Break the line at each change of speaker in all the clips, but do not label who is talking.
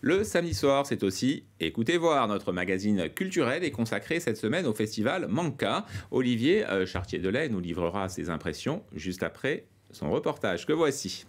Le samedi soir, c'est aussi Écoutez voir. Notre magazine culturel est consacré cette semaine au festival Manca. Olivier Chartier-Delay nous livrera ses impressions juste après son reportage que voici.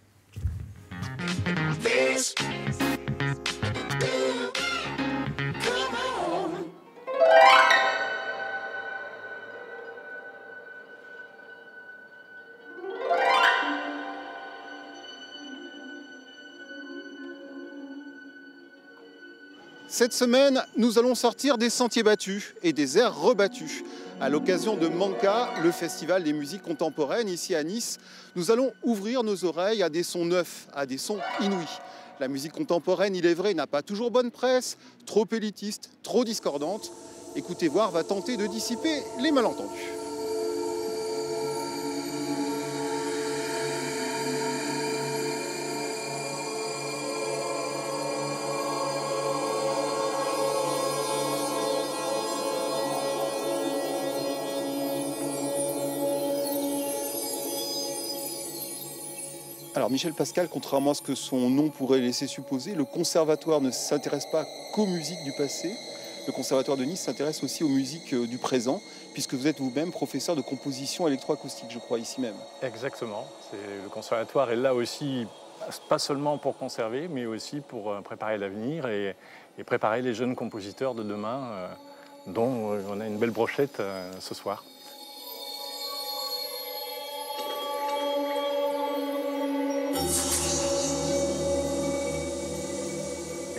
Cette semaine, nous allons sortir des sentiers battus et des airs rebattus. À l'occasion de Manca, le festival des musiques contemporaines ici à Nice, nous allons ouvrir nos oreilles à des sons neufs, à des sons inouïs. La musique contemporaine, il est vrai, n'a pas toujours bonne presse, trop élitiste, trop discordante. Écoutez voir va tenter de dissiper les malentendus. Alors Michel Pascal, contrairement à ce que son nom pourrait laisser supposer, le conservatoire ne s'intéresse pas qu'aux musiques du passé. Le conservatoire de Nice s'intéresse aussi aux musiques du présent, puisque vous êtes vous-même professeur de composition électroacoustique, je crois, ici même.
Exactement. Le conservatoire est là aussi, pas seulement pour conserver, mais aussi pour préparer l'avenir et préparer les jeunes compositeurs de demain, dont on a une belle brochette ce soir.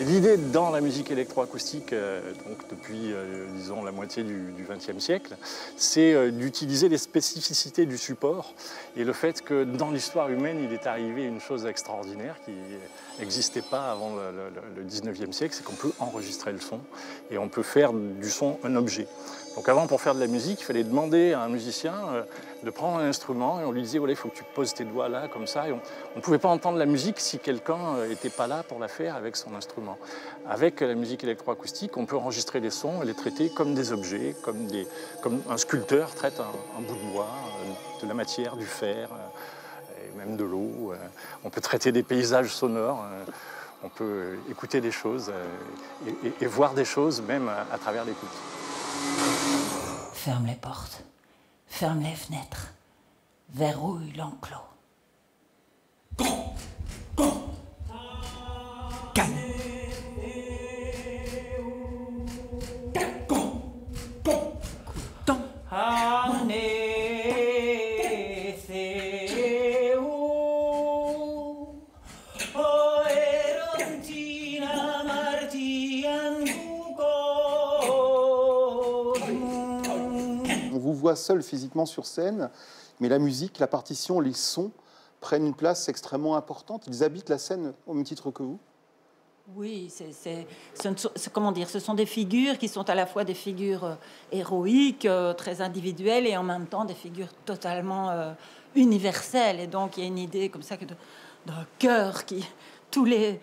L'idée dans la musique électroacoustique, donc depuis disons la moitié du XXe siècle, c'est d'utiliser les spécificités du support et le fait que dans l'histoire humaine, il est arrivé une chose extraordinaire qui n'existait pas avant le XIXe siècle, c'est qu'on peut enregistrer le son et on peut faire du son un objet. Donc avant, pour faire de la musique, il fallait demander à un musicien de prendre un instrument et on lui disait voilà, il faut que tu poses tes doigts là, comme ça. Et on ne pouvait pas entendre la musique si quelqu'un n'était pas là pour la faire avec son instrument. Avec la musique électroacoustique, on peut enregistrer les sons et les traiter comme des objets, comme un sculpteur traite un bout de bois, de la matière, du fer, et même de l'eau. On peut traiter des paysages sonores. On peut écouter des choses et voir des choses même à travers l'écoute.
Ferme les portes, ferme les fenêtres, verrouille l'enclos. Calme. Couton.
On vous voit seul physiquement sur scène, mais la musique, la partition, les sons prennent une place extrêmement importante. Ils habitent la scène au même titre que vous.
Oui, comment dire, ce sont des figures qui sont à la fois des figures héroïques, très individuelles, et en même temps des figures totalement universelles. Et donc il y a une idée comme ça d'un cœur qui... Tous les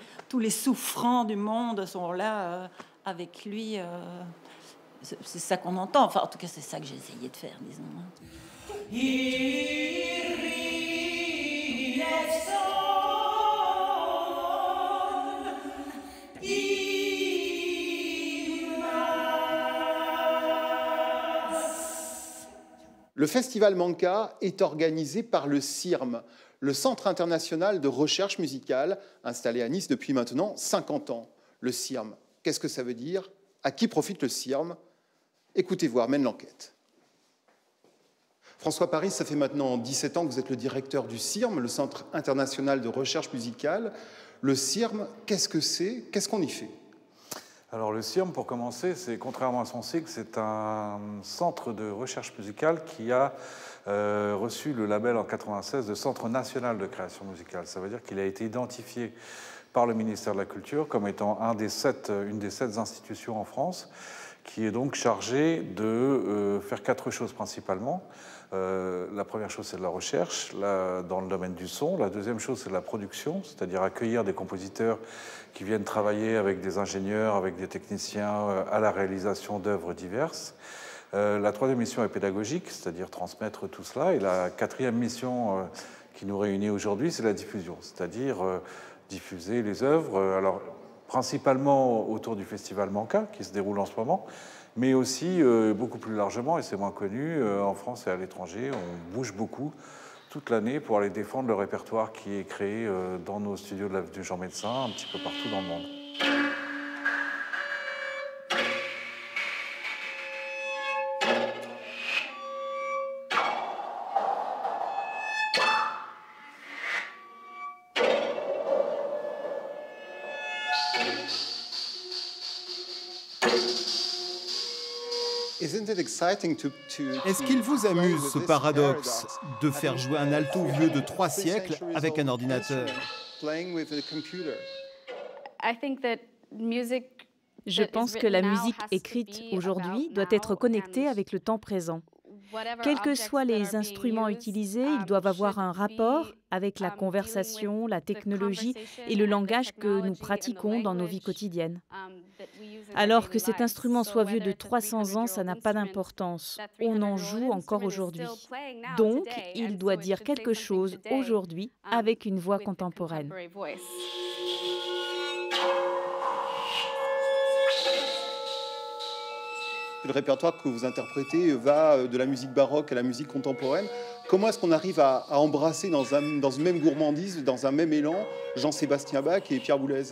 souffrants du monde sont là avec lui. C'est ça qu'on entend. Enfin, en tout cas, c'est ça que j'ai essayé de faire, disons.
Le festival Manca est organisé par le CIRM, le Centre international de recherche musicale, installé à Nice depuis maintenant 50 ans. Le CIRM, qu'est-ce que ça veut dire? À qui profite le CIRM? Écoutez voir, mène l'enquête. François Paris, ça fait maintenant 17 ans que vous êtes le directeur du CIRM, le Centre international de recherche musicale. Le CIRM, qu'est-ce que c'est? Qu'est-ce qu'on y fait?
Alors le CIRM, pour commencer, contrairement à son cycle, c'est un centre de recherche musicale qui a reçu le label en 1996 de Centre national de création musicale. Ça veut dire qu'il a été identifié par le ministère de la Culture comme étant une des sept institutions en France qui est donc chargée de faire 4 choses principalement. La première chose, c'est de la recherche dans le domaine du son. La deuxième chose, c'est de la production, c'est-à-dire accueillir des compositeurs qui viennent travailler avec des ingénieurs, avec des techniciens à la réalisation d'œuvres diverses. La troisième mission est pédagogique, c'est-à-dire transmettre tout cela. Et la quatrième mission qui nous réunit aujourd'hui, c'est la diffusion, c'est-à-dire diffuser les œuvres. Alors, principalement autour du festival Manka, qui se déroule en ce moment, mais aussi beaucoup plus largement, et c'est moins connu, en France et à l'étranger. On bouge beaucoup toute l'année pour aller défendre le répertoire qui est créé dans nos studios de l'avenue Jean Médecin, un petit peu partout dans le monde.
Est-ce qu'il vous amuse ce paradoxe de faire jouer un alto vieux de 3 siècles avec un ordinateur?
Je pense que la musique écrite aujourd'hui doit être connectée avec le temps présent. Quels que soient les instruments utilisés, ils doivent avoir un rapport avec la conversation, la technologie et le langage que nous pratiquons dans nos vies quotidiennes. Alors que cet instrument soit vieux de 300 ans, ça n'a pas d'importance. On en joue encore aujourd'hui. Donc, il doit dire quelque chose aujourd'hui avec une voix contemporaine.
Le répertoire que vous interprétez va de la musique baroque à la musique contemporaine. Comment est-ce qu'on arrive à embrasser dans une même gourmandise, dans un même élan, Jean-Sébastien Bach et Pierre Boulez?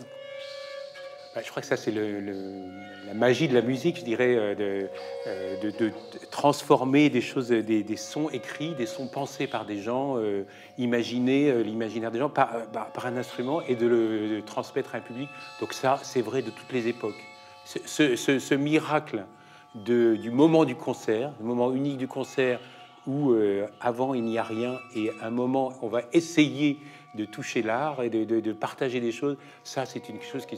Je crois que ça, c'est la magie de la musique, je dirais, de transformer des choses, des sons écrits, des sons pensés par des gens, imaginer l'imaginaire des gens par un instrument et de le transmettre à un public. Donc ça, c'est vrai de toutes les époques. Ce miracle du moment du concert, le moment unique du concert où avant il n'y a rien et à un moment on va essayer de toucher l'art et de partager des choses, ça c'est une chose qui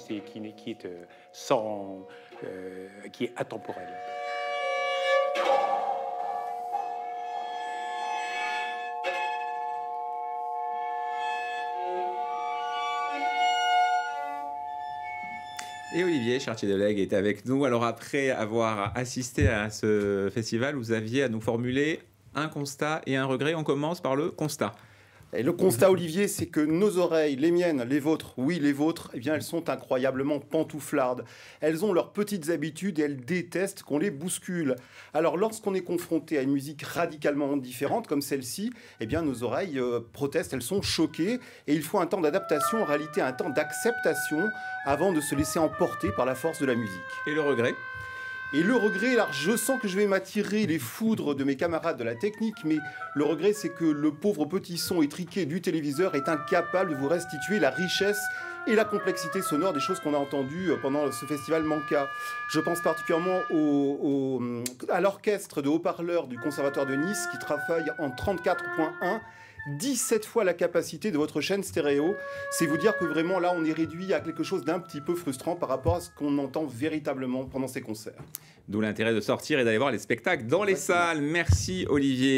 est atemporelle.
Et Olivier Chartier-Delegue est avec nous. Alors après avoir assisté à ce festival, vous aviez à nous formuler un constat et un regret. On commence par le constat.
Et le constat, Olivier, c'est que nos oreilles, les miennes, les vôtres, oui, les vôtres, eh bien, elles sont incroyablement pantouflardes. Elles ont leurs petites habitudes et elles détestent qu'on les bouscule. Alors, lorsqu'on est confronté à une musique radicalement différente, comme celle-ci, eh bien, nos oreilles protestent, elles sont choquées. Et il faut un temps d'adaptation, en réalité, un temps d'acceptation, avant de se laisser emporter par la force de la musique.
Et le regret ?
Et le regret, alors je sens que je vais m'attirer les foudres de mes camarades de la technique, mais le regret, c'est que le pauvre petit son étriqué du téléviseur est incapable de vous restituer la richesse et la complexité sonore des choses qu'on a entendues pendant ce festival Manka. Je pense particulièrement à l'orchestre de haut-parleurs du Conservatoire de Nice qui travaille en 34.1, 17 fois la capacité de votre chaîne stéréo. C'est vous dire que vraiment là on est réduit à quelque chose d'un petit peu frustrant par rapport à ce qu'on entend véritablement pendant ces concerts.
D'où l'intérêt de sortir et d'aller voir les spectacles dans les salles. Merci Olivier.